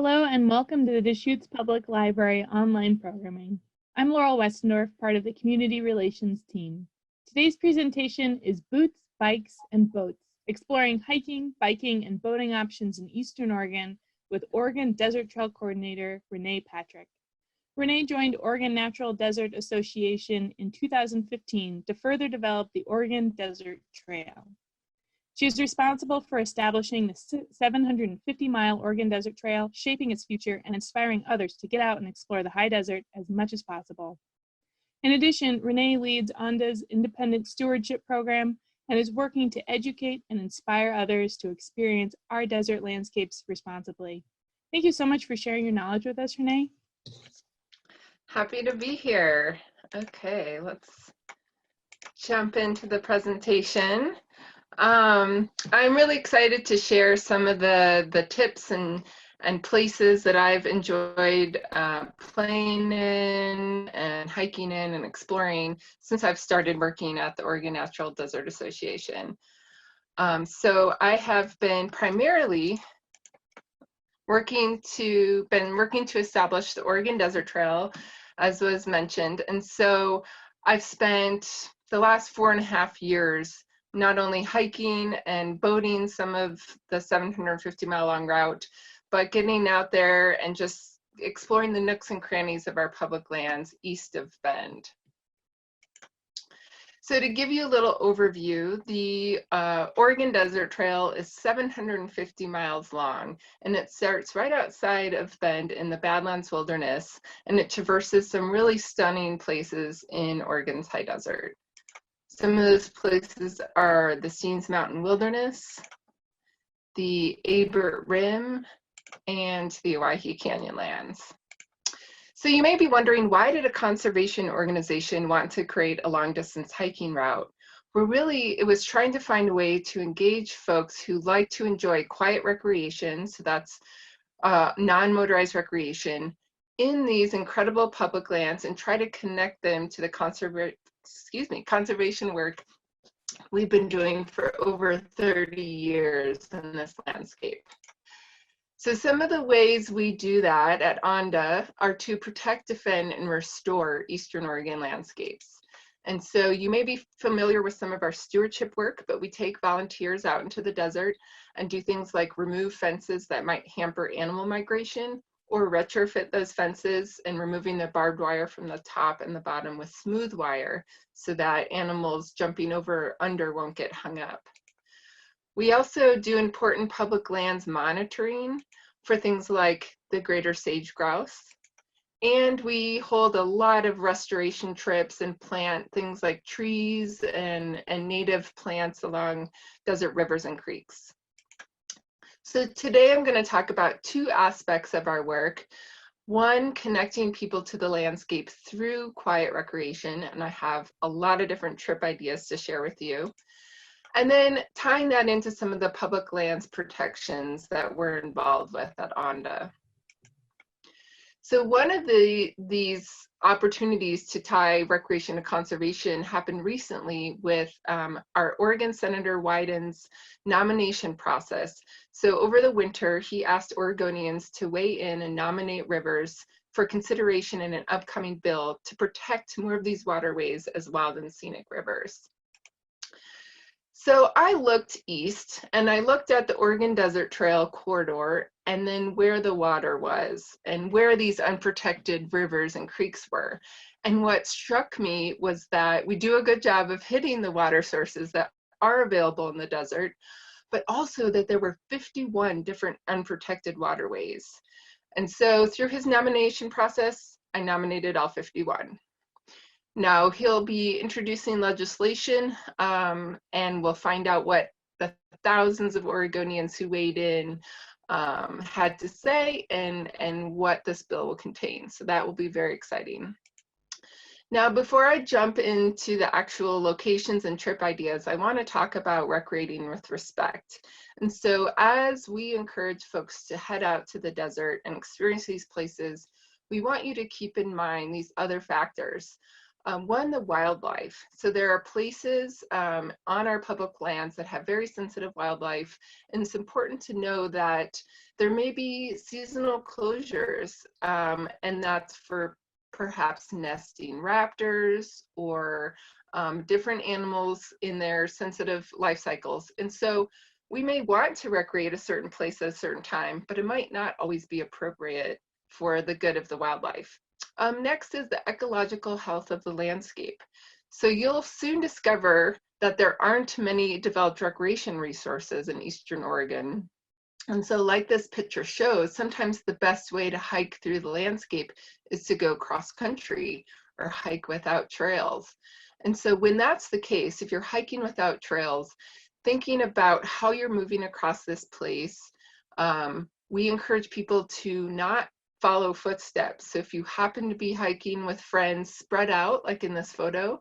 Hello and welcome to the Deschutes Public Library online programming. I'm Laurel Westendorf, part of the Community Relations team. Today's presentation is Boots, Bikes, and Boats, exploring hiking, biking, and boating options in Eastern Oregon with Oregon Desert Trail Coordinator Renee Patrick. Renee joined Oregon Natural Desert Association in 2015 to further develop the Oregon Desert Trail. She is responsible for establishing the 750-mile Oregon Desert Trail, shaping its future and inspiring others to get out and explore the high desert as much as possible. In addition, Renee leads ONDA's Independent Stewardship Program and is working to educate and inspire others to experience our desert landscapes responsibly. Thank you so much for sharing your knowledge with us, Renee. Happy to be here. Okay, let's jump into the presentation. I'm really excited to share some of the tips and places that I've enjoyed playing in and hiking in and exploring since I've started working at the Oregon Natural Desert Association. So I have been primarily working to establish the Oregon Desert Trail, as was mentioned. And so I've spent the last 4.5 years not only hiking and boating some of the 750-mile long route, but getting out there and just exploring the nooks and crannies of our public lands east of Bend. So to give you a little overview, the Oregon Desert Trail is 750 miles long, and it starts right outside of Bend in the Badlands Wilderness, and it traverses some really stunning places in Oregon's high desert. Some of those places are the Steens Mountain Wilderness, the Abert Rim, and the Owyhee Canyon lands. So you may be wondering, why did a conservation organization want to create a long distance hiking route? Well, really, it was trying to find a way to engage folks who like to enjoy quiet recreation, so that's non-motorized recreation, in these incredible public lands and try to connect them to the conservation work we've been doing for over 30 years in this landscape. So some of the ways we do that at ONDA are to protect, defend, and restore Eastern Oregon landscapes. And so you may be familiar with some of our stewardship work, but we take volunteers out into the desert and do things like remove fences that might hamper animal migration, or retrofit those fences and removing the barbed wire from the top and the bottom with smooth wire so that animals jumping over or under won't get hung up. We also do important public lands monitoring for things like the greater sage grouse. And we hold a lot of restoration trips and plant things like trees and native plants along desert rivers and creeks. So today I'm going to talk about two aspects of our work. One, connecting people to the landscape through quiet recreation, and I have a lot of different trip ideas to share with you. And then tying that into some of the public lands protections that we're involved with at ONDA. So one of these opportunities to tie recreation to conservation happened recently with our Oregon Senator Wyden's nomination process. So over the winter, he asked Oregonians to weigh in and nominate rivers for consideration in an upcoming bill to protect more of these waterways as wild and scenic rivers. So I looked east and I looked at the Oregon Desert Trail corridor and then where the water was and where these unprotected rivers and creeks were. And what struck me was that we do a good job of hitting the water sources that are available in the desert, but also that there were 51 different unprotected waterways. And so through his nomination process, I nominated all 51. Now he'll be introducing legislation and we'll find out what the thousands of Oregonians who weighed in had to say and what this bill will contain. So that will be very exciting. Now, before I jump into the actual locations and trip ideas, I want to talk about recreating with respect. And so as we encourage folks to head out to the desert and experience these places, we want you to keep in mind these other factors. One, the wildlife. So there are places on our public lands that have very sensitive wildlife, and it's important to know that there may be seasonal closures, and that's for perhaps nesting raptors or different animals in their sensitive life cycles. And so we may want to recreate a certain place at a certain time, but it might not always be appropriate for the good of the wildlife. Next is the ecological health of the landscape. So you'll soon discover that there aren't many developed recreation resources in Eastern Oregon. And so like this picture shows, sometimes the best way to hike through the landscape is to go cross country or hike without trails. And so when that's the case, if you're hiking without trails, thinking about how you're moving across this place, we encourage people to not follow footsteps. So if you happen to be hiking with friends spread out, like in this photo,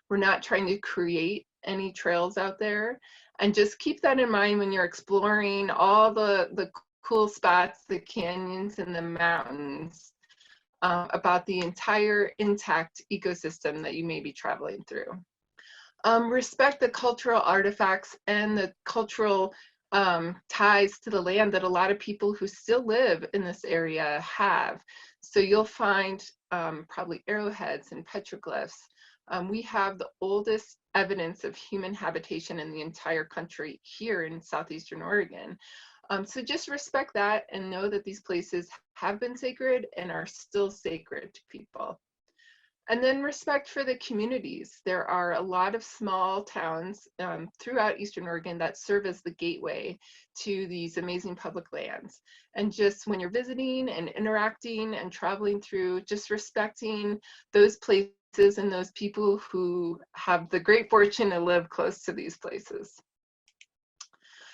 we're not trying to create any trails out there. And just keep that in mind when you're exploring all the cool spots, the canyons and the mountains, about the entire intact ecosystem that you may be traveling through. Respect the cultural artifacts and the cultural ties to the land that a lot of people who still live in this area have. So you'll find probably arrowheads and petroglyphs. We have the oldest evidence of human habitation in the entire country here in southeastern Oregon. So just respect that and know that these places have been sacred and are still sacred to people. And then respect for the communities. There are a lot of small towns throughout Eastern Oregon that serve as the gateway to these amazing public lands. And just when you're visiting and interacting and traveling through, just respecting those places and those people who have the great fortune to live close to these places.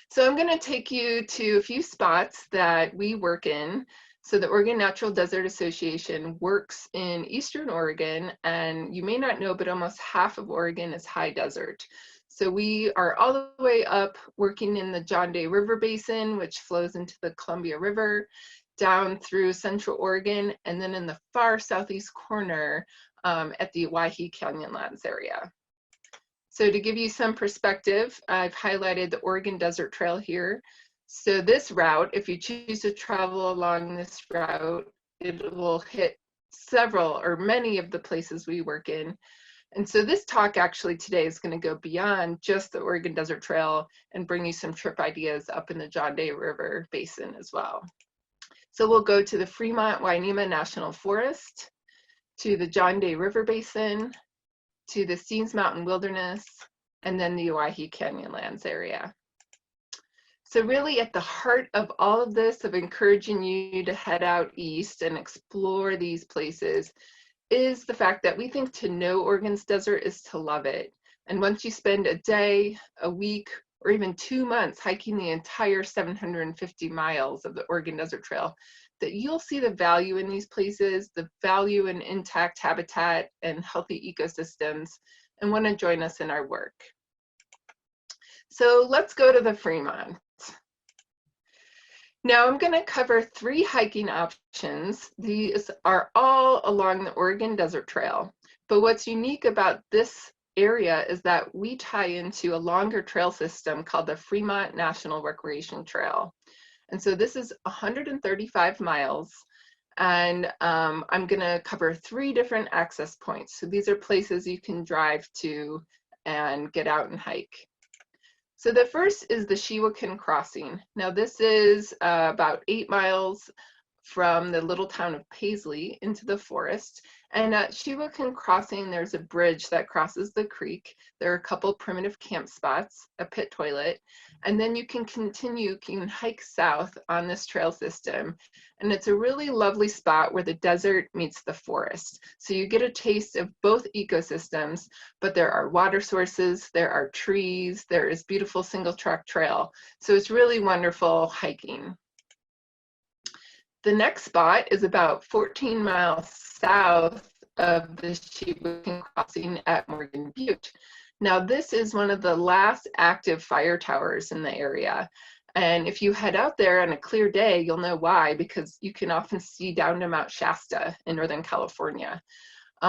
So I'm going to take you to a few spots that we work in. So the Oregon Natural Desert Association works in Eastern Oregon, and you may not know, but almost half of Oregon is high desert. So we are all the way up working in the John Day River Basin, which flows into the Columbia River, down through Central Oregon, and then in the far southeast corner at the Owyhee Canyonlands area. So to give you some perspective, I've highlighted the Oregon Desert Trail here. So this route, if you choose to travel along this route, it will hit several or many of the places we work in. And so this talk actually today is going to go beyond just the Oregon Desert Trail and bring you some trip ideas up in the John Day River Basin as well. So we'll go to the Fremont-Winema National Forest, to the John Day River Basin, to the Steens Mountain Wilderness, and then the Owyhee Canyonlands area. So really at the heart of all of this, of encouraging you to head out east and explore these places, is the fact that we think to know Oregon's desert is to love it. And once you spend a day, a week, or even 2 months hiking the entire 750 miles of the Oregon Desert Trail, that you'll see the value in these places, the value in intact habitat and healthy ecosystems, and want to join us in our work. So let's go to the Fremont. Now I'm going to cover 3 hiking options. These are all along the Oregon Desert Trail. But what's unique about this area is that we tie into a longer trail system called the Fremont National Recreation Trail. And so this is 135 miles. And I'm going to cover 3 different access points. So these are places you can drive to and get out and hike. So the first is the Shewakin Crossing. Now this is about 8 miles from the little town of Paisley into the forest. And at Shewakin Crossing, there's a bridge that crosses the creek. There are a couple primitive camp spots, a pit toilet, and then you can continue, you can hike south on this trail system. And it's a really lovely spot where the desert meets the forest. So you get a taste of both ecosystems, but there are water sources, there are trees, there is beautiful single track trail. So it's really wonderful hiking. The next spot is about 14 miles south of the Shewakin Crossing at Morgan Butte. Now this is one of the last active fire towers in the area. And if you head out there on a clear day, you'll know why, because you can often see down to Mount Shasta in Northern California.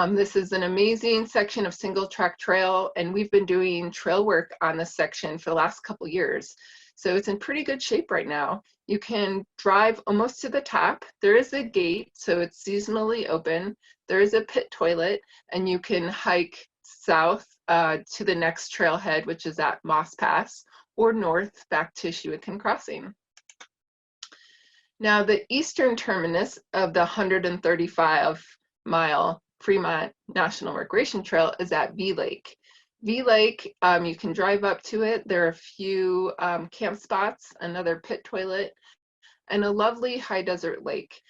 This is an amazing section of single track trail, and we've been doing trail work on this section for the last couple years. So it's in pretty good shape right now. You can drive almost to the top. There is a gate, so it's seasonally open. There is a pit toilet, and you can hike south to the next trailhead, which is at Moss Pass, or north back to Shewican Crossing. Now, the eastern terminus of the 135-mile Fremont National Recreation Trail is at V Lake. V Lake, you can drive up to it. There are a few camp spots, another pit toilet, and a lovely high desert lake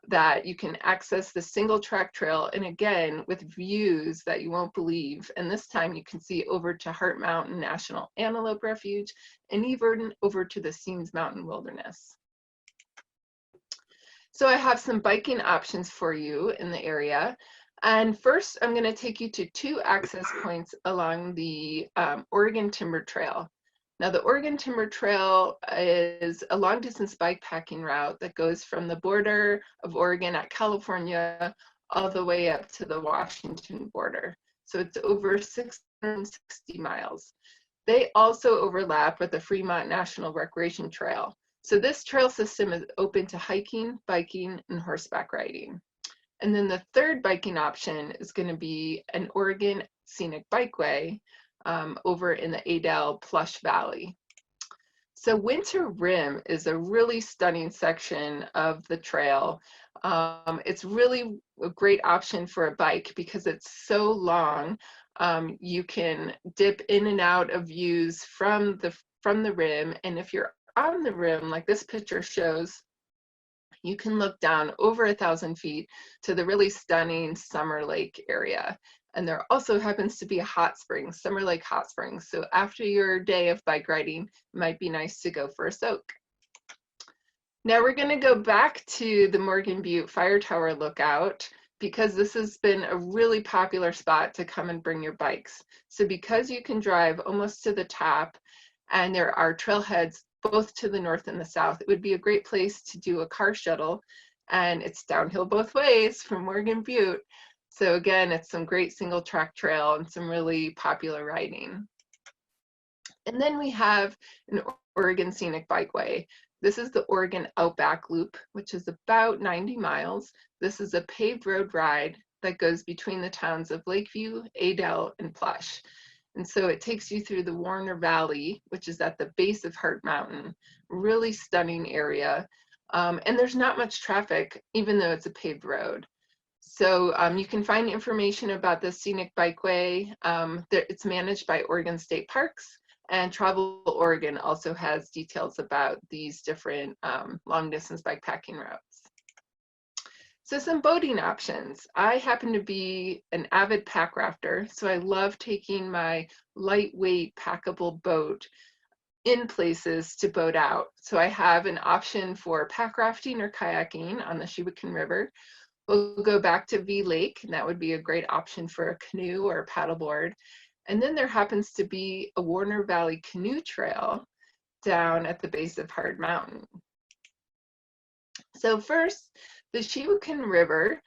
that you can access the single track trail, and again, with views that you won't believe. And this time you can see over to Heart Mountain National Antelope Refuge and even over to the Steens Mountain Wilderness. So I have some biking options for you in the area. And first, I'm going to take you to 2 access points along the Oregon Timber Trail. Now, the Oregon Timber Trail is a long-distance bikepacking route that goes from the border of Oregon at California all the way up to the Washington border. So it's over 660 miles. They also overlap with the Fremont National Recreation Trail. So this trail system is open to hiking, biking, and horseback riding. And then the third biking option is going to be an Oregon Scenic Bikeway over in the Adel Plush Valley. So Winter Rim is a really stunning section of the trail. It's really a great option for a bike because it's so long. You can dip in and out of views from the rim, and if you're on the rim, like this picture shows, you can look down over 1,000 feet to the really stunning Summer Lake area. And there also happens to be a hot spring, Summer Lake Hot Springs. So after your day of bike riding, it might be nice to go for a soak. Now we're going to go back to the Morgan Butte Fire Tower Lookout because this has been a really popular spot to come and bring your bikes. So because you can drive almost to the top and there are trailheads both to the north and the south, it would be a great place to do a car shuttle, and it's downhill both ways from Morgan Butte. So again, it's some great single track trail and some really popular riding. And then we have an Oregon Scenic Bikeway. This is the Oregon Outback Loop, which is about 90 miles. This is a paved road ride that goes between the towns of Lakeview, Adel, and Plush. And so it takes you through the Warner Valley, which is at the base of Heart Mountain, really stunning area. And there's not much traffic, even though it's a paved road. So you can find information about the Scenic Bikeway. It's managed by Oregon State Parks, and Travel Oregon also has details about these different long distance bikepacking routes. So some boating options. I happen to be an avid pack rafter, so I love taking my lightweight packable boat in places to boat out. So I have an option for pack rafting or kayaking on the Shewican River. We'll go back to V Lake, and that would be a great option for a canoe or a paddleboard. And then there happens to be a Warner Valley canoe trail down at the base of Heart Mountain. So first, the Shewican River,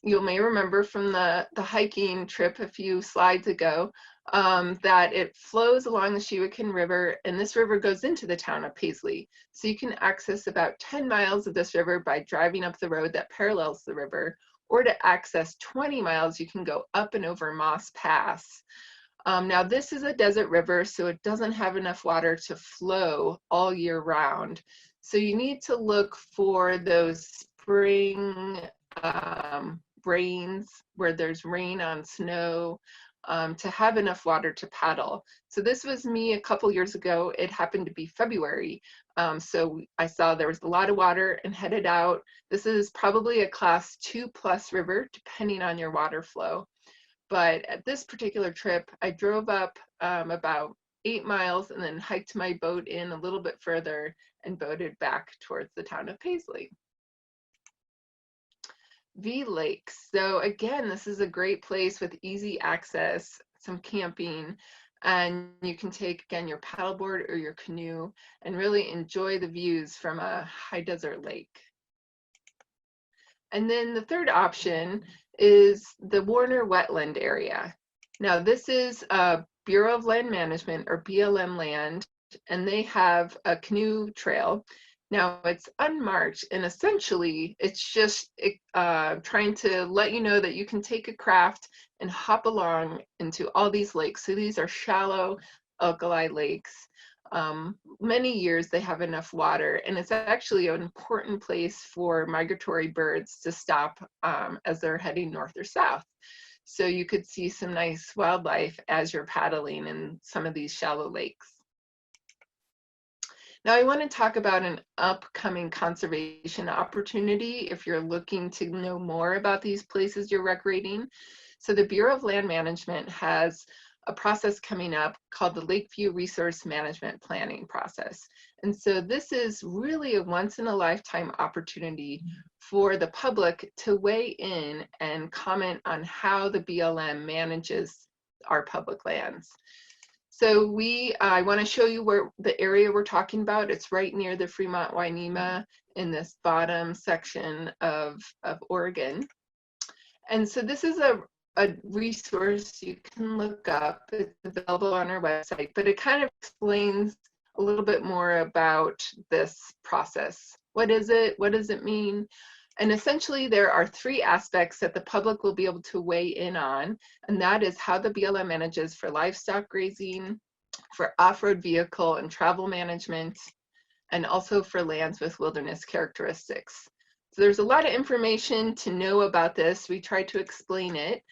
you may remember from the hiking trip a few slides ago, that it flows along the Shewican River, and this river goes into the town of Paisley. So you can access about 10 miles of this river by driving up the road that parallels the river, or to access 20 miles, you can go up and over Moss Pass. Now this is a desert river, so it doesn't have enough water to flow all year round. So you need to look for those spring rains where there's rain on snow to have enough water to paddle. So this was me a couple years ago. It happened to be February. So I saw there was a lot of water and headed out. This is probably a class 2+ river, depending on your water flow. But at this particular trip, I drove up about 8 miles and then hiked my boat in a little bit further and boated back towards the town of Paisley. V Lake. So again, this is a great place with easy access, some camping, and you can take, again, your paddleboard or your canoe and really enjoy the views from a high desert lake. And then the third option is the Warner Wetland area. Now, this is Bureau of Land Management, or BLM land, and they have a canoe trail. Now, it's unmarked, and essentially it's just trying to let you know that you can take a craft and hop along into all these lakes. So these are shallow alkali lakes. Many years they have enough water, and it's actually an important place for migratory birds to stop as they're heading north or south. So you could see some nice wildlife as you're paddling in some of these shallow lakes. Now I want to talk about an upcoming conservation opportunity if you're looking to know more about these places you're recreating. So the Bureau of Land Management has a process coming up called the Lakeview Resource Management Planning process. And so this is really a once-in-a-lifetime opportunity for the public to weigh in and comment on how the BLM manages our public lands. So I want to show you where the area we're talking about. It's right near the Fremont-Winema in this bottom section of Oregon. And so this is a resource you can look up. It's available on our website, but it kind of explains a little bit more about this process. What is it? What does it mean? And essentially there are three aspects that the public will be able to weigh in on, and that is how the BLM manages for livestock grazing, for off-road vehicle and travel management, and also for lands with wilderness characteristics. So there's a lot of information to know about this. We tried to explain it.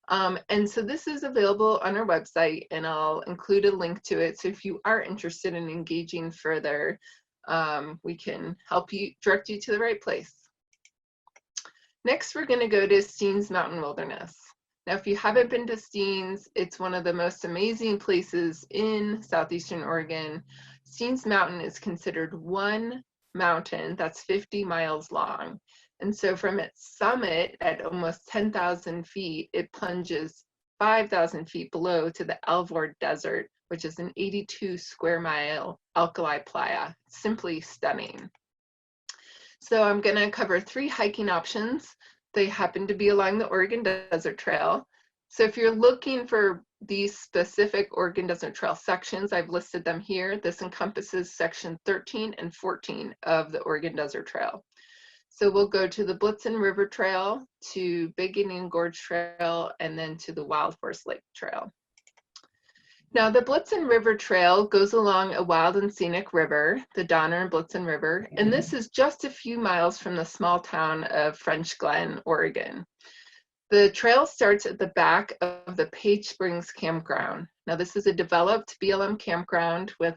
And so this is available on our website, and I'll include a link to it. So if you are interested in engaging further, we can help you, direct you to the right place. Next, we're going to go to Steens Mountain Wilderness. Now, if you haven't been to Steens, it's one of the most amazing places in southeastern Oregon. Steens Mountain is considered one mountain that's 50 miles long. And so from its summit at almost 10,000 feet, it plunges 5,000 feet below to the Alvord Desert, which is an 82 square mile alkali playa. Simply stunning. So I'm going to cover three hiking options. They happen to be along the Oregon Desert Trail. So if you're looking for these specific Oregon Desert Trail sections, I've listed them here. This encompasses section 13 and 14 of the Oregon Desert Trail. So we'll go to the Blitzen River Trail, to Big Indian Gorge Trail, and then to the Wild Horse Lake Trail. Now, the Blitzen River Trail goes along a wild and scenic river, the Donner and Blitzen River, and this is just a few miles from the small town of French Glen, Oregon. The trail starts at the back of the Page Springs Campground. Now, this is a developed BLM campground with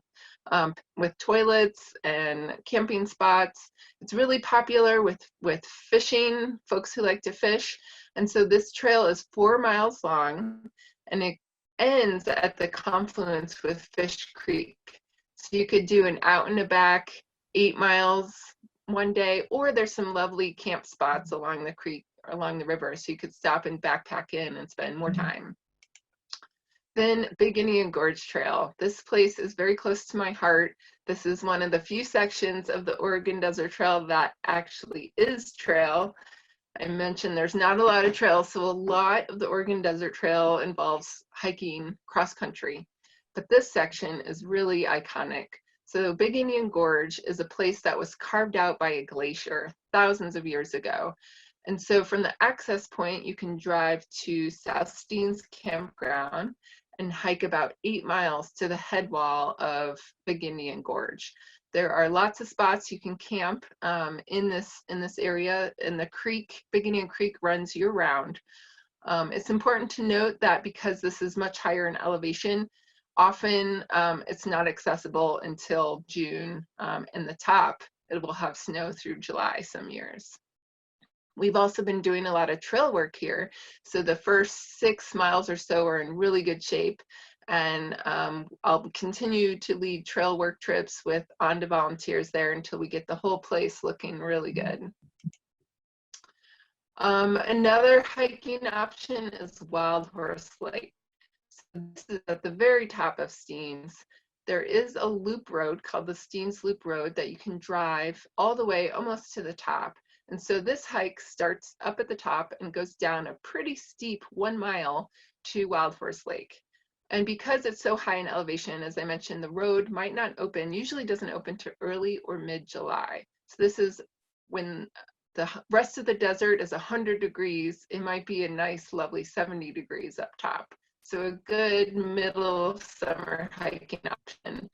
toilets and camping spots. It's really popular with fishing, folks who like to fish. And so this trail is 4 miles long, and it ends at the confluence with Fish Creek. So you could do an out and back 8 miles one day, or there's some lovely camp spots along the creek, or along the river, so you could stop and backpack in and spend more time. Then Big Indian Gorge Trail. This place is very close to my heart. This is one of the few sections of the Oregon Desert Trail that actually is trail. I mentioned there's not a lot of trails, so a lot of the Oregon Desert Trail involves hiking cross country, but this section is really iconic. So Big Indian Gorge is a place that was carved out by a glacier thousands of years ago. And so from the access point, you can drive to South Steens Campground and hike about 8 miles to the head wall of Big Indian Gorge. There are lots of spots you can camp in this area, and the creek, Big Indian Creek, runs year round. It's important to note that because this is much higher in elevation, often it's not accessible until June, and the top, it will have snow through July some years. We've also been doing a lot of trail work here. So the first 6 miles or so are in really good shape. And I'll continue to lead trail work trips with ONDA volunteers there until we get the whole place looking really good. Another hiking option is Wild Horse Lake. So this is at the very top of Steens. There is a loop road called the Steens Loop Road that you can drive all the way almost to the top. And so this hike starts up at the top and goes down a pretty steep 1 mile to Wild Horse Lake. And because it's so high in elevation, as I mentioned, the road might not open, usually doesn't open to early or mid-July. So this is when the rest of the desert is 100 degrees. It might be a nice, lovely 70 degrees up top. So a good middle summer hiking option.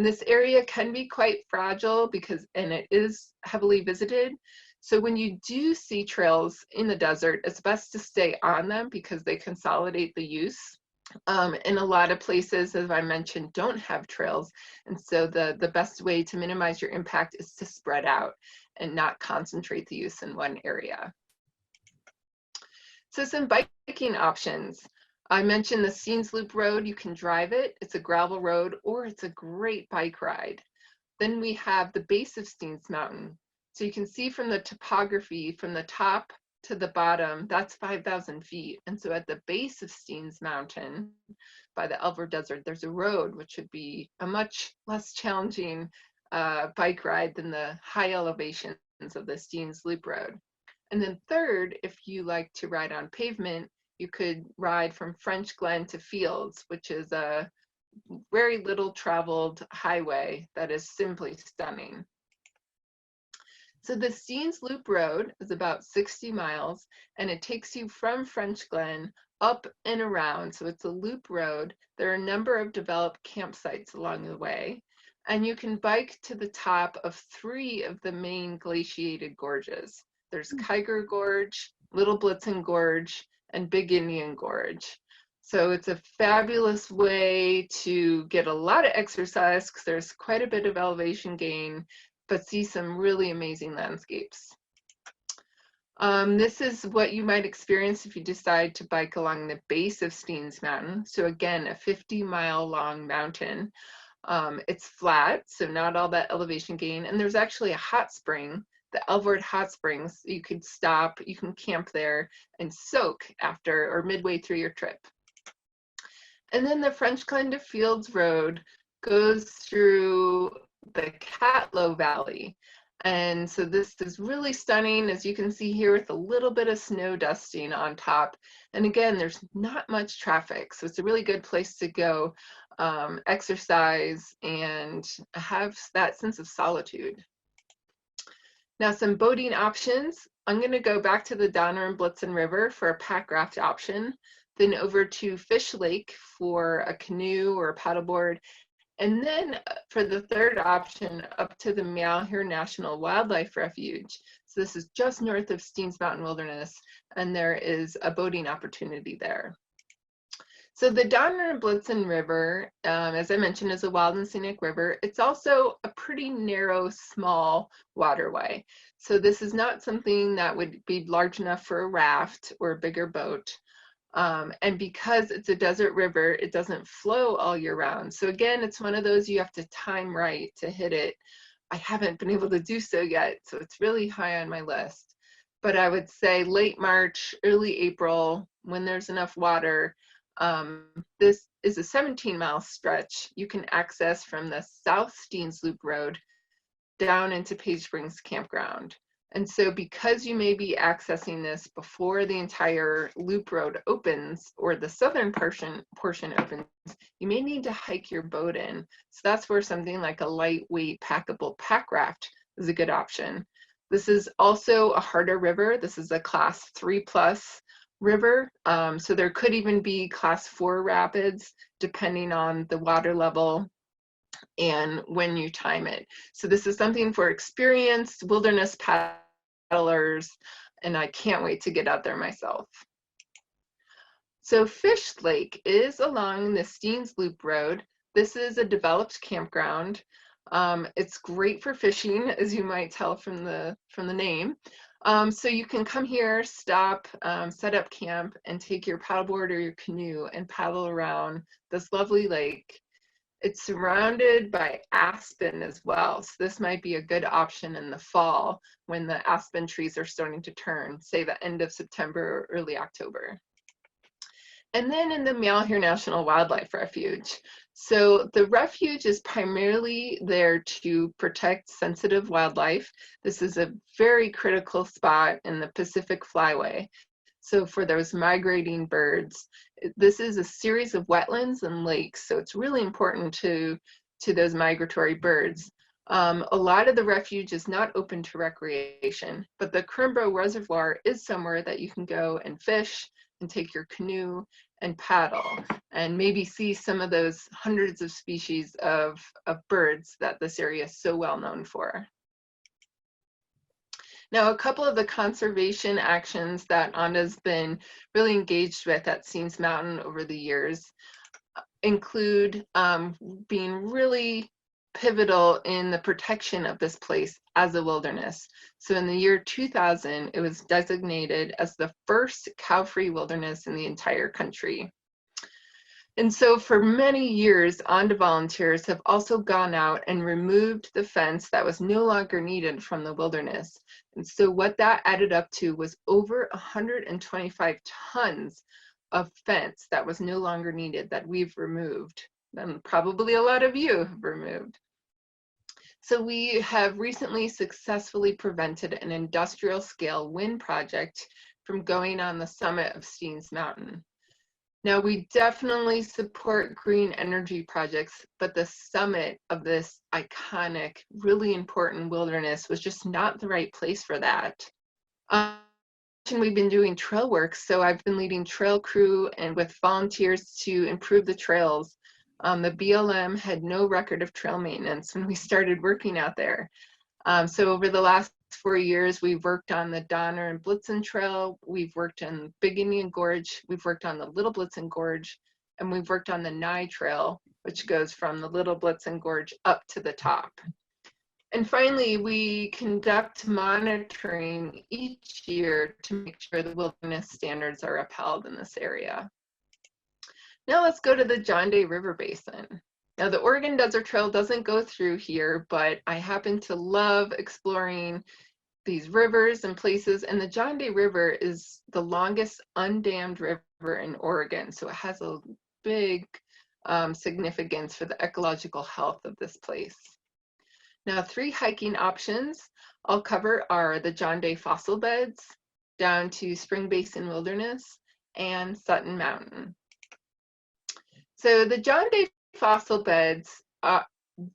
This area can be quite fragile and it is heavily visited. So when you do see trails in the desert, it's best to stay on them because they consolidate the use. And a lot of places, as I mentioned, don't have trails. And so the best way to minimize your impact is to spread out and not concentrate the use in one area. So some biking options. I mentioned the Steens Loop Road. You can drive it. It's a gravel road, or it's a great bike ride. Then we have the base of Steens Mountain. So you can see from the topography, from the top to the bottom, that's 5,000 feet. And so at the base of Steens Mountain, by the Elver Desert, there's a road, which would be a much less challenging bike ride than the high elevations of the Steens Loop Road. And then third, if you like to ride on pavement, you could ride from French Glen to Fields, which is a very little traveled highway that is simply stunning. So the Steens Loop Road is about 60 miles, and it takes you from French Glen up and around. So it's a loop road. There are a number of developed campsites along the way, and you can bike to the top of 3 of the main glaciated gorges. There's Kiger Gorge, Little Blitzen Gorge, and Big Indian Gorge. So it's a fabulous way to get a lot of exercise because there's quite a bit of elevation gain, but see some really amazing landscapes. This is what you might experience if you decide to bike along the base of Steens Mountain. So again, a 50-mile long mountain. It's flat, so not all that elevation gain. And there's actually a hot spring, the Elvord Hot Springs. You could stop, you can camp there and soak after or midway through your trip. And then the French Glen to Fields Road goes through the Catlow Valley. And so this is really stunning, as you can see here, with a little bit of snow dusting on top. And again, there's not much traffic, so it's a really good place to go exercise and have that sense of solitude. Now, some boating options. I'm going to go back to the Donner and Blitzen River for a pack raft option, then over to Fish Lake for a canoe or a paddleboard, and then for the third option, up to the Malheur National Wildlife Refuge. So this is just north of Steens Mountain Wilderness, and there is a boating opportunity there. So the Donner and Blitzen River, as I mentioned, is a wild and scenic river. It's also a pretty narrow, small waterway. So this is not something that would be large enough for a raft or a bigger boat. And because it's a desert river, it doesn't flow all year round. So again, it's one of those you have to time right to hit it. I haven't been able to do so yet, so it's really high on my list. But I would say late March, early April, when there's enough water, this is a 17-mile stretch you can access from the South Steens Loop Road down into Page Springs Campground. And so because you may be accessing this before the entire loop road opens or the southern portion opens, you may need to hike your boat in. So that's where something like a lightweight packable pack raft is a good option. This is also a harder river. This is a class 3+ river. So there could even be class 4 rapids depending on the water level and when you time it. So this is something for experienced wilderness paddlers, and I can't wait to get out there myself. So Fish Lake is along the Steens Loop Road. This is a developed campground. It's great for fishing, as you might tell from the name. So you can come here, stop, set up camp, and take your paddleboard or your canoe and paddle around this lovely lake. It's surrounded by aspen as well, so this might be a good option in the fall when the aspen trees are starting to turn, say the end of September or early October. And then in the Malheur National Wildlife Refuge. So the refuge is primarily there to protect sensitive wildlife. This is a very critical spot in the Pacific Flyway. So for those migrating birds, this is a series of wetlands and lakes. So it's really important to those migratory birds. A lot of the refuge is not open to recreation, but the Crimbo Reservoir is somewhere that you can go and fish and take your canoe and paddle and maybe see some of those hundreds of species of birds that this area is so well known for. Now, a couple of the conservation actions that ONDA's been really engaged with at Steens Mountain over the years include being really pivotal in the protection of this place as a wilderness. So in the year 2000, it was designated as the first cow-free wilderness in the entire country. And so for many years, ONDA volunteers have also gone out and removed the fence that was no longer needed from the wilderness. And so what that added up to was over 125 tons of fence that was no longer needed that we've removed, and probably a lot of you have removed. So we have recently successfully prevented an industrial scale wind project from going on the summit of Steens Mountain. Now, we definitely support green energy projects, but the summit of this iconic, really important wilderness was just not the right place for that. We've been doing trail work, so I've been leading trail crew and with volunteers to improve the trails. The BLM had no record of trail maintenance when we started working out there. So over the last 4 years, we've worked on the Donner and Blitzen Trail, we've worked on Big Indian Gorge, we've worked on the Little Blitzen Gorge, and we've worked on the Nye Trail, which goes from the Little Blitzen Gorge up to the top. And finally, we conduct monitoring each year to make sure the wilderness standards are upheld in this area. Now let's go to the John Day River Basin. Now the Oregon Desert Trail doesn't go through here, but I happen to love exploring these rivers and places, and the John Day River is the longest undammed river in Oregon, so it has a big significance for the ecological health of this place. Now, 3 hiking options I'll cover are the John Day Fossil Beds, down to Spring Basin Wilderness, and Sutton Mountain. So the John Day Fossil Beds,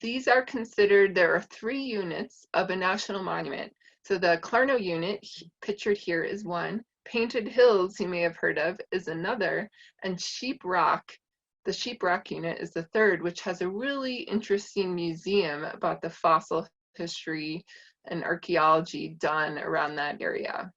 these are considered, there are 3 units of a national monument. So the Clarno unit, pictured here, is one. Painted Hills, you may have heard of, is another. And Sheep Rock, the Sheep Rock unit, is the third, which has a really interesting museum about the fossil history and archaeology done around that area.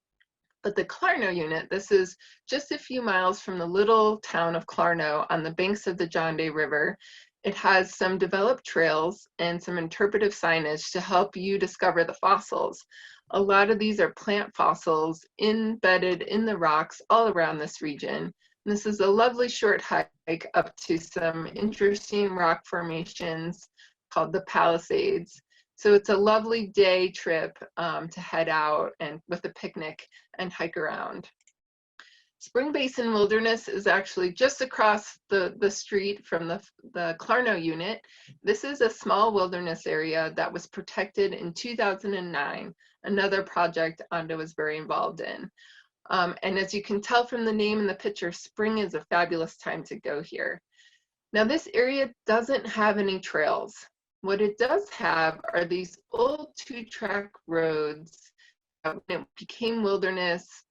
But the Clarno unit, this is just a few miles from the little town of Clarno on the banks of the John Day River. It has some developed trails and some interpretive signage to help you discover the fossils. A lot of these are plant fossils embedded in the rocks all around this region. And this is a lovely short hike up to some interesting rock formations called the Palisades. So it's a lovely day trip to head out and with a picnic and hike around. Spring Basin Wilderness is actually just across the street from the Clarno unit. This is a small wilderness area that was protected in 2009, another project ONDA was very involved in. And as you can tell from the name in the picture, spring is a fabulous time to go here. Now this area doesn't have any trails. What it does have are these old 2-track roads that when it became wilderness,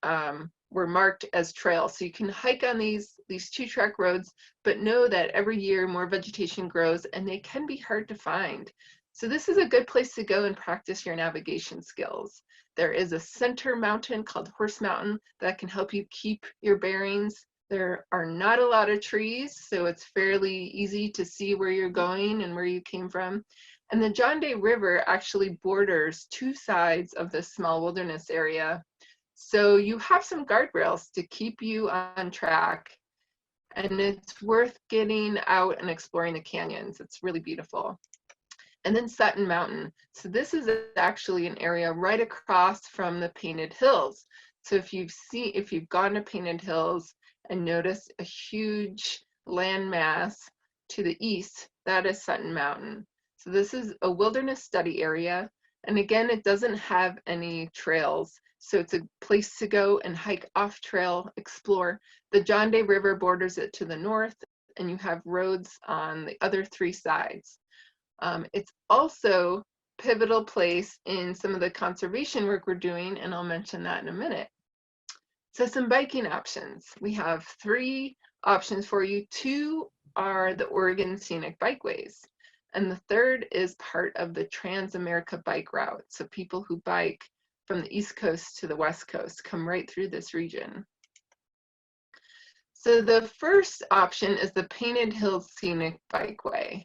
were marked as trails. So you can hike on these 2-track roads, but know that every year more vegetation grows and they can be hard to find. So this is a good place to go and practice your navigation skills. There is a center mountain called Horse Mountain that can help you keep your bearings. There are not a lot of trees, so it's fairly easy to see where you're going and where you came from. And the John Day River actually borders 2 sides of this small wilderness area. So you have some guardrails to keep you on track, and it's worth getting out and exploring the canyons. It's really beautiful. And then Sutton Mountain. So this is actually an area right across from the Painted Hills. So if you've gone to Painted Hills and notice a huge landmass to the east. That is Sutton Mountain. So this is a wilderness study area. And again, it doesn't have any trails. So it's a place to go and hike off trail, explore. The John Day River borders it to the north, and you have roads on the other 3 sides. It's also a pivotal place in some of the conservation work we're doing, and I'll mention that in a minute. So some biking options. We have 3 options for you. 2 are the Oregon Scenic Bikeways, and the 3rd is part of the Trans-America Bike Route. So people who bike from the East Coast to the West Coast come right through this region. So the first option is the Painted Hills Scenic Bikeway.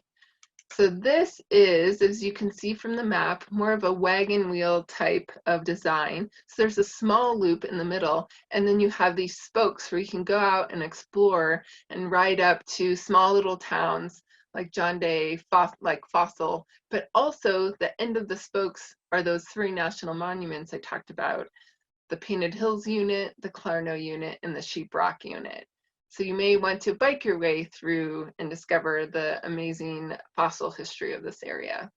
So this is, as you can see from the map, more of a wagon wheel type of design. So there's a small loop in the middle, and then you have these spokes where you can go out and explore and ride up to small little towns like John Day, like Fossil, but also the end of the spokes are those 3 national monuments I talked about, the Painted Hills unit, the Clarno unit, and the Sheep Rock unit. So you may want to bike your way through and discover the amazing fossil history of this area.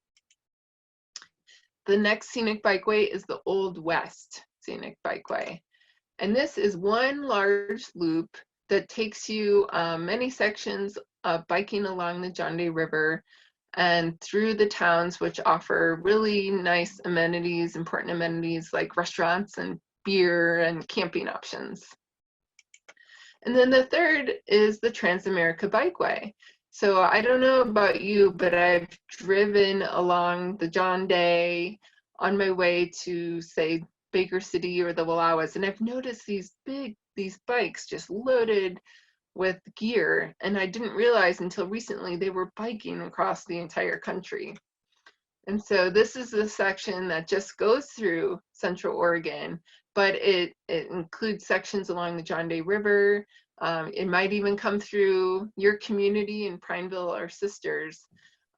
The next scenic bikeway is the Old West Scenic Bikeway. And this is one large loop that takes you many sections of biking along the John Day River and through the towns, which offer really nice amenities, important amenities like restaurants and beer and camping options. And then the 3rd is the Trans-America Bikeway. So I don't know about you, but I've driven along the John Day on my way to, say, Baker City or the Wallowas, and I've noticed these bikes just loaded with gear, and I didn't realize until recently they were biking across the entire country. And so this is the section that just goes through Central Oregon, but it includes sections along the John Day River. It might even come through your community in Prineville or Sisters.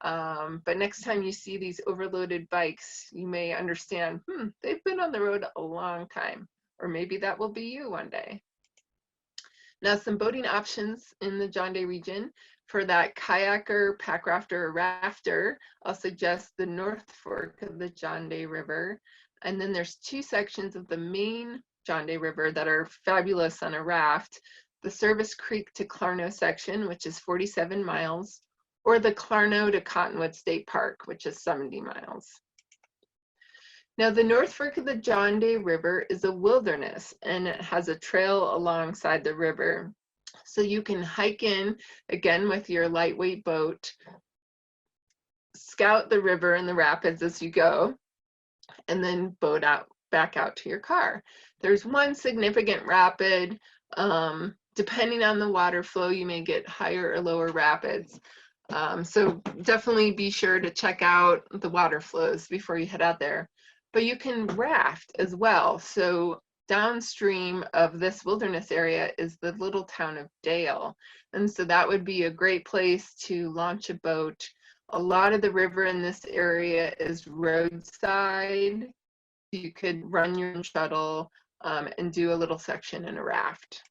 But next time you see these overloaded bikes, you may understand, they've been on the road a long time, or maybe that will be you one day. Now, some boating options in the John Day region. For that kayaker, pack rafter, or rafter, I'll suggest the North Fork of the John Day River. And then there's 2 sections of the main John Day River that are fabulous on a raft. The Service Creek to Clarno section, which is 47 miles, or the Clarno to Cottonwood State Park, which is 70 miles. Now, the North Fork of the John Day River is a wilderness, and it has a trail alongside the river. So you can hike in, again, with your lightweight boat, scout the river and the rapids as you go, and then boat back out to your car. There's one significant rapid. Depending on the water flow, you may get higher or lower rapids. So definitely be sure to check out the water flows before you head out there. But you can raft as well. So downstream of this wilderness area is the little town of Dale. And so that would be a great place to launch a boat. A lot of the river in this area is roadside. You could run your own shuttle and do a little section in a raft.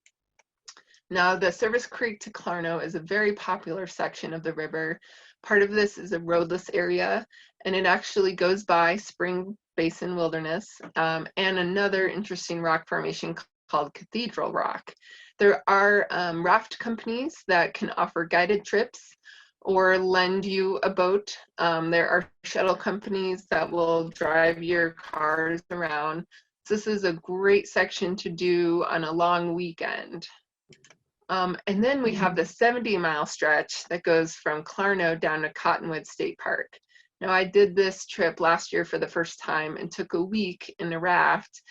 Now, the Service Creek to Clarno is a very popular section of the river. Part of this is a roadless area, and it actually goes by Spring Basin Wilderness and another interesting rock formation called Cathedral Rock. There are raft companies that can offer guided trips or lend you a boat. There are shuttle companies that will drive your cars around. So this is a great section to do on a long weekend. And then we have the 70-mile stretch that goes from Clarno down to Cottonwood State Park. Now, I did this trip last year for the first time and took a week in a raft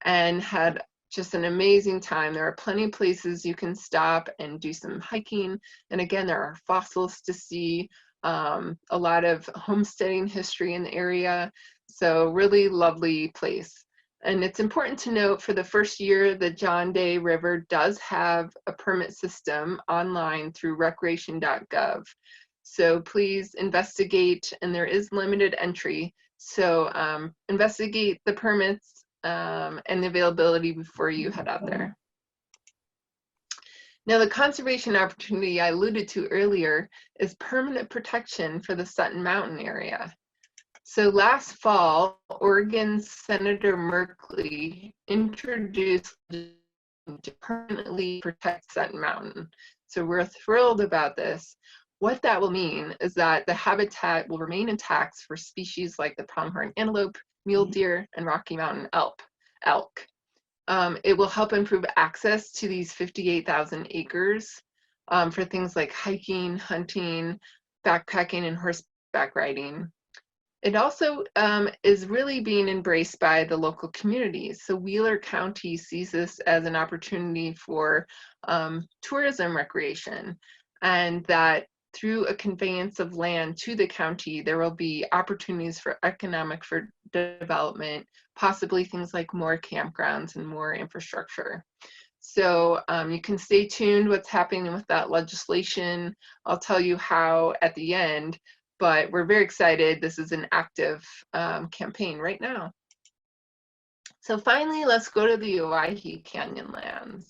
and had just an amazing time. There are plenty of places you can stop and do some hiking. And again, there are fossils to see, a lot of homesteading history in the area. So really lovely place. And it's important to note for the first year, the John Day River does have a permit system online through recreation.gov. So please investigate, and there is limited entry. So investigate the permits and the availability before you head out there. Now, the conservation opportunity I alluded to earlier is permanent protection for the Sutton Mountain area. So last fall, Oregon's Senator Merkley introduced to permanently protect Sutton Mountain. So we're thrilled about this. What that will mean is that the habitat will remain intact for species like the pronghorn antelope, mule deer, and Rocky Mountain elk. It will help improve access to these 58,000 acres for things like hiking, hunting, backpacking, and horseback riding. It also is really being embraced by the local communities. So Wheeler County sees this as an opportunity for tourism recreation, and that through a conveyance of land to the county, there will be opportunities for economic development, possibly things like more campgrounds and more infrastructure. So you can stay tuned what's happening with that legislation. I'll tell you how at the end, but we're very excited. This is an active campaign right now. So finally, let's go to the Owyhee Canyonlands.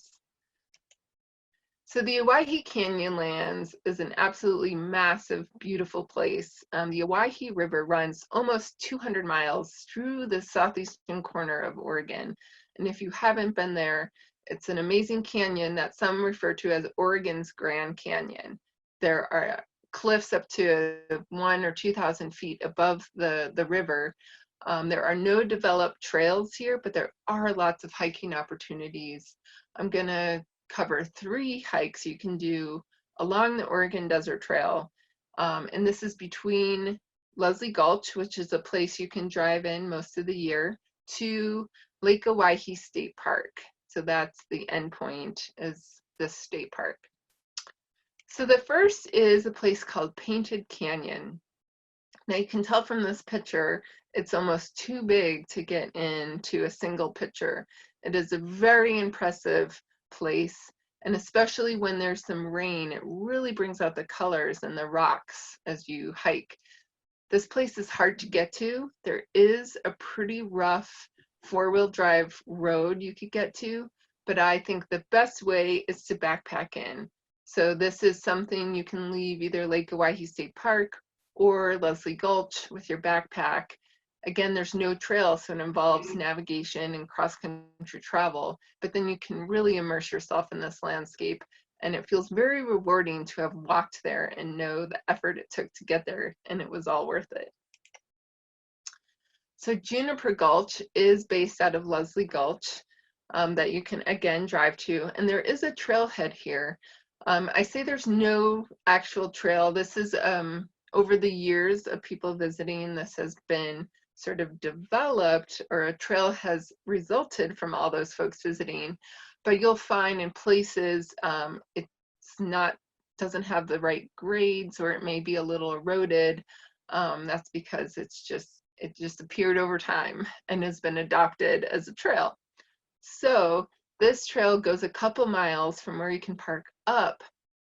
So the Owyhee Canyonlands is an absolutely massive, beautiful place. The Owyhee River runs almost 200 miles through the southeastern corner of Oregon. And if you haven't been there, it's an amazing canyon that some refer to as Oregon's Grand Canyon. There are cliffs up to 1,000 or 2,000 feet above the river. There are no developed trails here, but there are lots of hiking opportunities. I'm gonna cover 3 hikes you can do along the Oregon Desert Trail. And this is between Leslie Gulch, which is a place you can drive in most of the year, to Lake Owyhee State Park. So that's the end point, is this state park. So the first is a place called Painted Canyon. Now you can tell from this picture, it's almost too big to get into a single picture. It is a very impressive place, and especially when there's some rain, it really brings out the colors and the rocks as you hike. This place is hard to get to. There is a pretty rough 4-wheel drive road you could get to, but I think the best way is to backpack in. So this is something you can leave either Lake Owyhee State Park or Leslie Gulch with your backpack. Again, there's no trail, so it involves navigation and cross-country travel, but then you can really immerse yourself in this landscape, and it feels very rewarding to have walked there and know the effort it took to get there, and it was all worth it. So Juniper Gulch is based out of Leslie Gulch that you can, again, drive to, and there is a trailhead here. I say there's no actual trail. This is over the years of people visiting, this has been sort of developed, or a trail has resulted from all those folks visiting, but you'll find in places doesn't have the right grades, or it may be a little eroded. That's because it just appeared over time and has been adopted as a trail. So this trail goes a couple miles from where you can park up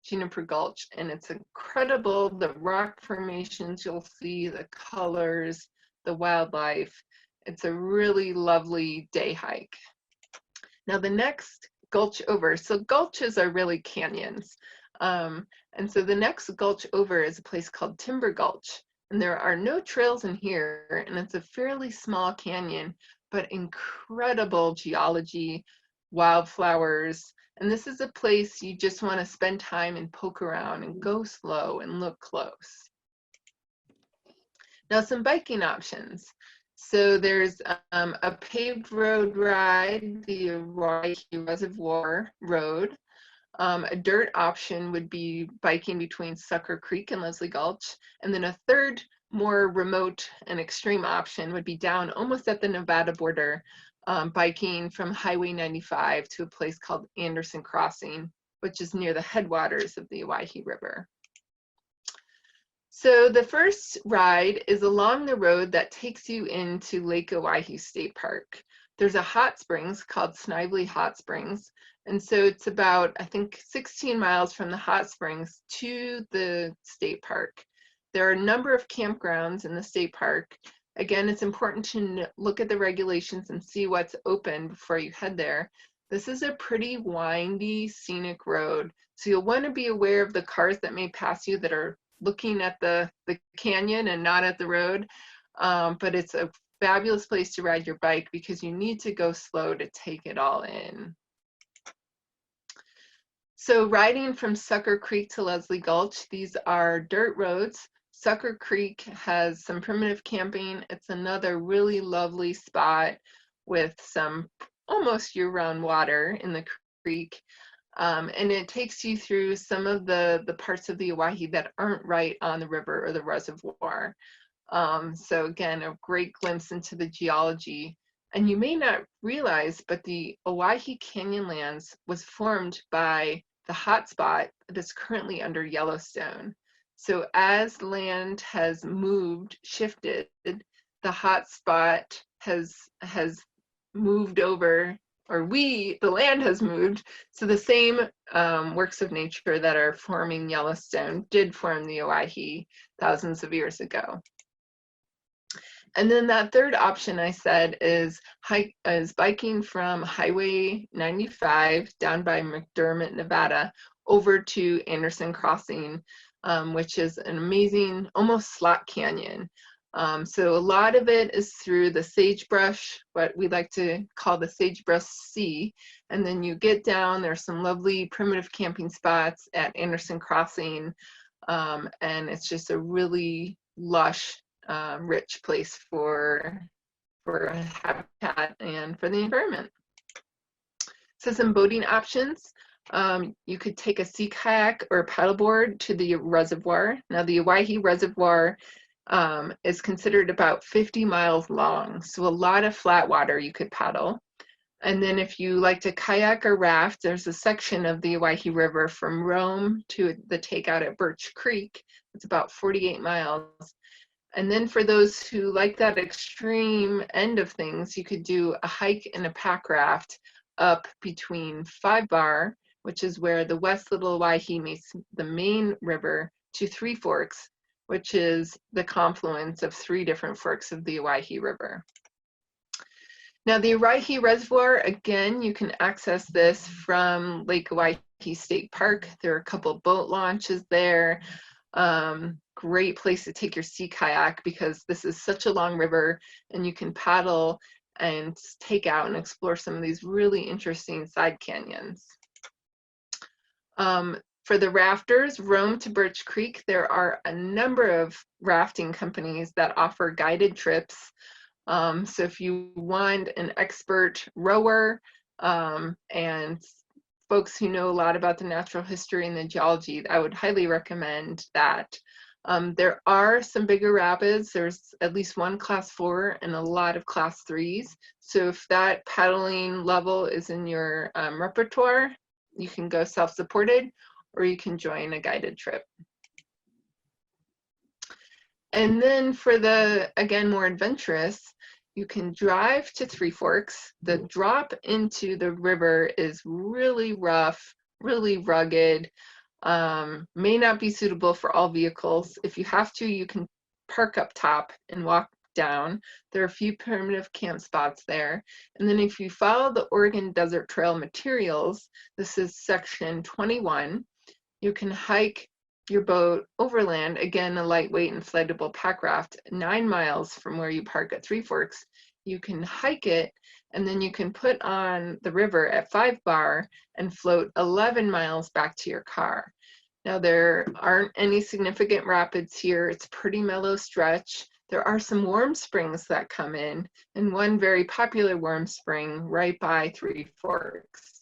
Juniper Gulch, and it's incredible, the rock formations you'll see, the colors, the wildlife. It's a really lovely day hike. Now the next gulch over, so gulches are really canyons, and so the next gulch over is a place called Timber Gulch, and there are no trails in here, and it's a fairly small canyon, but incredible geology, wildflowers, and this is a place you just want to spend time and poke around and go slow and look close. Now some biking options. So there's a paved road ride, the Owyhee Reservoir Road. A dirt option would be biking between Sucker Creek and Leslie Gulch. And then a third, more remote and extreme option would be down almost at the Nevada border, biking from Highway 95 to a place called Anderson Crossing, which is near the headwaters of the Owyhee River. So the first ride is along the road that takes you into Lake Owyhee State Park. There's a hot springs called Snively Hot Springs. And so it's about, I think, 16 miles from the hot springs to the state park. There are a number of campgrounds in the state park. Again, it's important to look at the regulations and see what's open before you head there. This is a pretty windy, scenic road. So you'll want to be aware of the cars that may pass you that are looking at the canyon and not at the road. But it's a fabulous place to ride your bike because you need to go slow to take it all in. So riding from Sucker Creek to Leslie Gulch, these are dirt roads. Sucker Creek has some primitive camping. It's another really lovely spot with some almost year-round water in the creek. And it takes you through some of the parts of the Owyhee that aren't right on the river or the reservoir. So again, a great glimpse into the geology. And you may not realize, but the Owyhee Canyonlands was formed by the hotspot that is currently under Yellowstone. So as land has moved, shifted, the hotspot has moved over, or the land has moved. So the same works of nature that are forming Yellowstone did form the Owyhee thousands of years ago. And then that third option I said is biking from Highway 95 down by McDermott, Nevada, over to Anderson Crossing, which is an amazing, almost slot canyon. So a lot of it is through the sagebrush, what we like to call the sagebrush sea. And then you get down, there's some lovely primitive camping spots at Anderson Crossing. And it's just a really lush, rich place for habitat and for the environment. So some boating options. You could take a sea kayak or paddleboard to the reservoir. Now the Owyhee Reservoir is considered about 50 miles long, so a lot of flat water you could paddle. And then if you like to kayak or raft, there's a section of the Owyhee River from Rome to the takeout at Birch Creek. It's about 48 miles. And then for those who like that extreme end of things, you could do a hike and a pack raft up between 5 Bar, which is where the West Little Owyhee meets the main river, to Three Forks, which is the confluence of 3 different forks of the Owyhee River. Now the Owyhee Reservoir, again, you can access this from Lake Owyhee State Park. There are a couple boat launches there. Great place to take your sea kayak because this is such a long river and you can paddle and take out and explore some of these really interesting side canyons. For the rafters, Rome to Birch Creek, there are a number of rafting companies that offer guided trips. So if you want an expert rower and folks who know a lot about the natural history and the geology, I would highly recommend that. There are some bigger rapids. There's at least one class 4 and a lot of class 3s. So if that paddling level is in your repertoire, you can go self-supported or you can join a guided trip. And then for the, again, more adventurous, you can drive to Three Forks. The drop into the river is really rough, really rugged, may not be suitable for all vehicles. If you have to, you can park up top and walk down. There are a few primitive camp spots there. And then if you follow the Oregon Desert Trail materials, this is section 21, you can hike your boat overland, again, a lightweight inflatable pack raft, 9 miles from where you park at Three Forks. You can hike it, and then you can put on the river at 5 Bar and float 11 miles back to your car. Now, there aren't any significant rapids here. It's a pretty mellow stretch. There are some warm springs that come in, and one very popular warm spring right by Three Forks.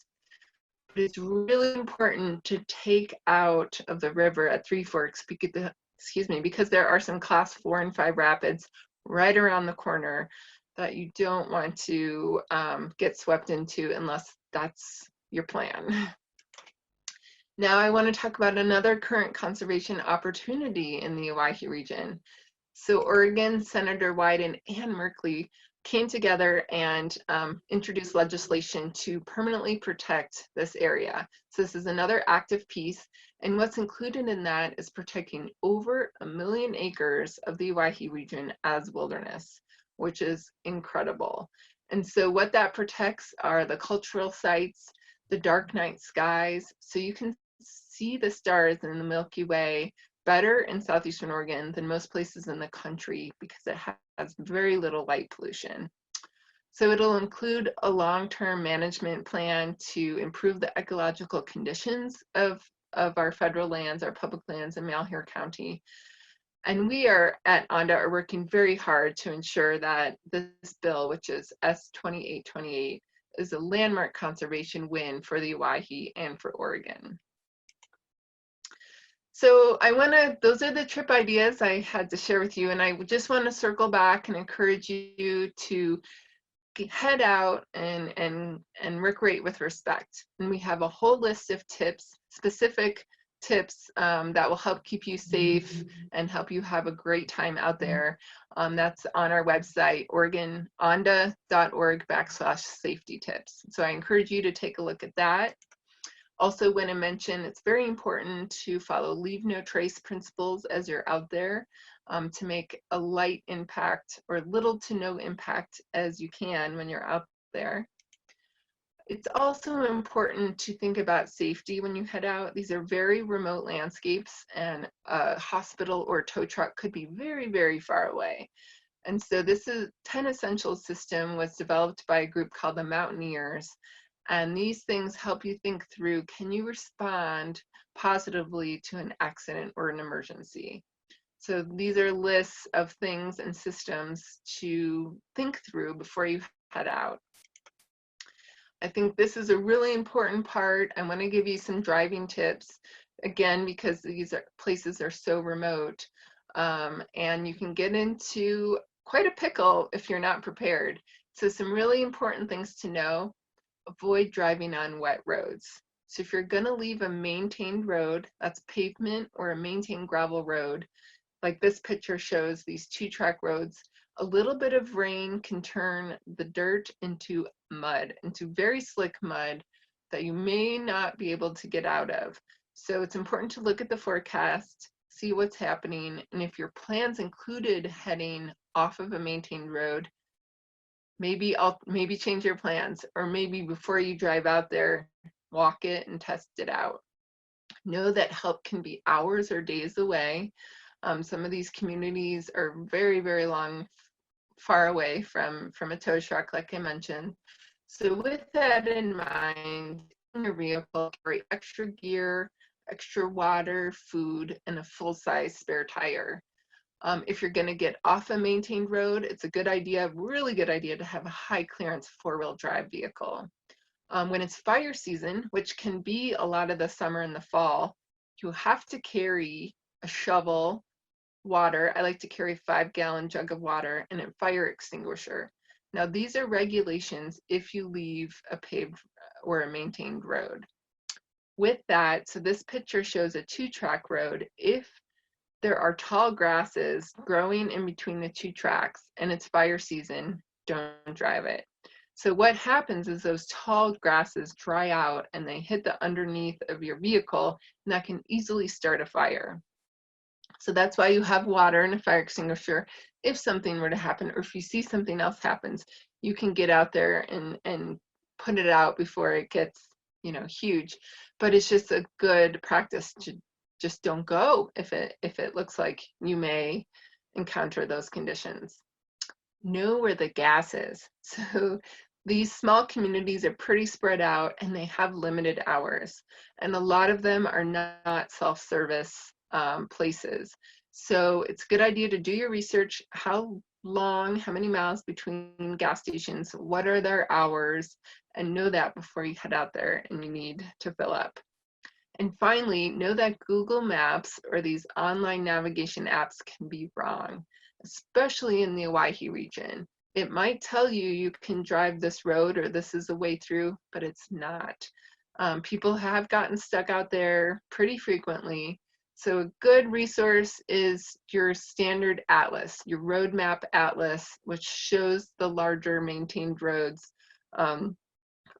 It's really important to take out of the river at Three Forks because there are some class 4 and 5 rapids right around the corner that you don't want to get swept into unless that's your plan. Now I want to talk about another current conservation opportunity in the Owyhee region. So Oregon Senator Wyden and Merkley came together and introduced legislation to permanently protect this area. So this is another active piece, and what's included in that is protecting over 1 million acres of the Owyhee region as wilderness, which is incredible. And so what that protects are the cultural sites, the dark night skies, so you can see the stars in the Milky Way better in southeastern Oregon than most places in the country because it has very little light pollution. So it'll include a long-term management plan to improve the ecological conditions of our federal lands, our public lands in Malheur County. And we are at ONDA are working very hard to ensure that this bill, which is S2828, is a landmark conservation win for the Owyhee and for Oregon. So those are the trip ideas I had to share with you, and I just want to circle back and encourage you to head out and recreate with respect. And we have a whole list of tips, specific tips that will help keep you safe and help you have a great time out there. That's on our website, onda.org/safety tips. So I encourage you to take a look at that. Also want to mention it's very important to follow leave no trace principles as you're out there to make a light impact or little to no impact as you can when you're out there. It's also important to think about safety when you head out. These are very remote landscapes and a hospital or tow truck could be very, very far away. And so this is 10 Essentials system was developed by a group called the Mountaineers. And these things help you think through, can you respond positively to an accident or an emergency? So these are lists of things and systems to think through before you head out. I think this is a really important part. I want to give you some driving tips, again, because these places are so remote. And you can get into quite a pickle if you're not prepared. So some really important things to know. Avoid driving on wet roads. So if you're going to leave a maintained road, that's pavement or a maintained gravel road, like this picture shows these 2-track roads, a little bit of rain can turn the dirt into mud, into very slick mud that you may not be able to get out of. So it's important to look at the forecast, see what's happening, and if your plans included heading off of a maintained road, maybe change your plans, or maybe before you drive out there, walk it and test it out. Know that help can be hours or days away. Some of these communities are very, very far away from a tow truck, like I mentioned. So with that in mind, in your vehicle, carry extra gear, extra water, food, and a full-size spare tire. If you're going to get off a maintained road, it's a good idea, really good idea, to have a high clearance 4-wheel drive vehicle. When it's fire season, which can be a lot of the summer and the fall, you have to carry a shovel, water. I like to carry a 5-gallon jug of water and a fire extinguisher. Now these are regulations if you leave a paved or a maintained road. With that, so this picture shows a 2-track road. If there are tall grasses growing in between the 2 tracks and it's fire season, don't drive it. So what happens is those tall grasses dry out and they hit the underneath of your vehicle, and that can easily start a fire. So that's why you have water and a fire extinguisher. If something were to happen, or if you see something else happens, you can get out there and put it out before it gets, huge. But it's just a good practice to just don't go if it looks like you may encounter those conditions. Know where the gas is. So these small communities are pretty spread out and they have limited hours, and a lot of them are not self-service places. So it's a good idea to do your research. How many miles between gas stations, what are their hours, and know that before you head out there and you need to fill up. And finally, know that Google Maps or these online navigation apps can be wrong, especially in the Owyhee region. It might tell you you can drive this road or this is a way through, but it's not. People have gotten stuck out there pretty frequently. So a good resource is your standard atlas, your roadmap atlas, which shows the larger maintained roads.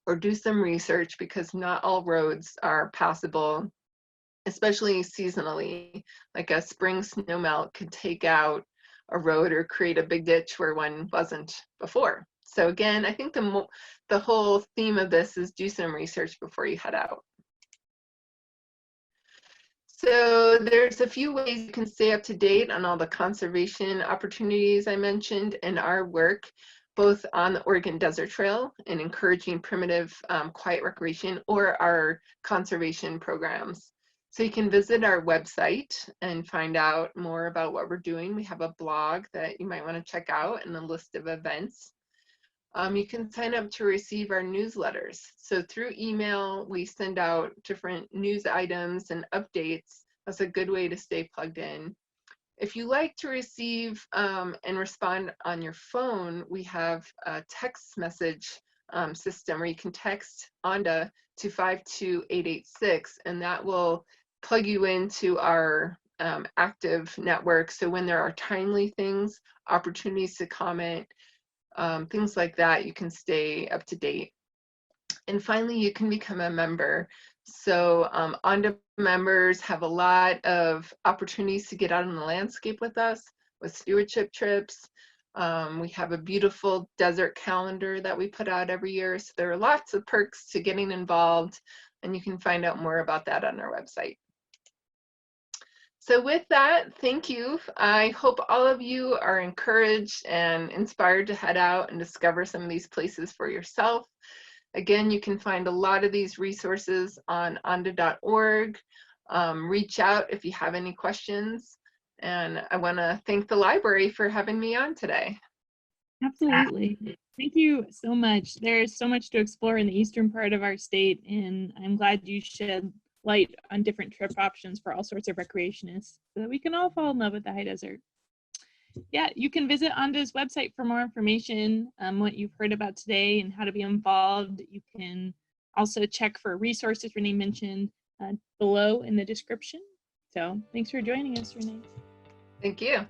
Or do some research, because not all roads are passable, especially seasonally. Like a spring snowmelt could take out a road or create a big ditch where one wasn't before. So again, I think the whole theme of this is do some research before you head out. So there's a few ways you can stay up to date on all the conservation opportunities I mentioned in our work, both on the Oregon Desert Trail and encouraging primitive quiet recreation, or our conservation programs. So you can visit our website and find out more about what we're doing. We have a blog that you might want to check out and a list of events. You can sign up to receive our newsletters. So through email, we send out different news items and updates. That's a good way to stay plugged in. If you like to receive and respond on your phone, we have a text message system where you can text ONDA to 52886, and that will plug you into our active network. So when there are timely things, opportunities to comment, things like that, you can stay up to date. And finally, you can become a member. So ONDA members have a lot of opportunities to get out in the landscape with us, with stewardship trips. We have a beautiful desert calendar that we put out every year. So there are lots of perks to getting involved, and you can find out more about that on our website. So with that, thank you. I hope all of you are encouraged and inspired to head out and discover some of these places for yourself. Again, you can find a lot of these resources on onda.org. Reach out if you have any questions. And I want to thank the library for having me on today. Absolutely. Thank you so much. There's so much to explore in the eastern part of our state, and I'm glad you shed light on different trip options for all sorts of recreationists so that we can all fall in love with the high desert. Yeah, you can visit ONDA's website for more information on what you've heard about today and how to be involved. You can also check for resources Renee mentioned below in the description. So thanks for joining us, Renee. Thank you.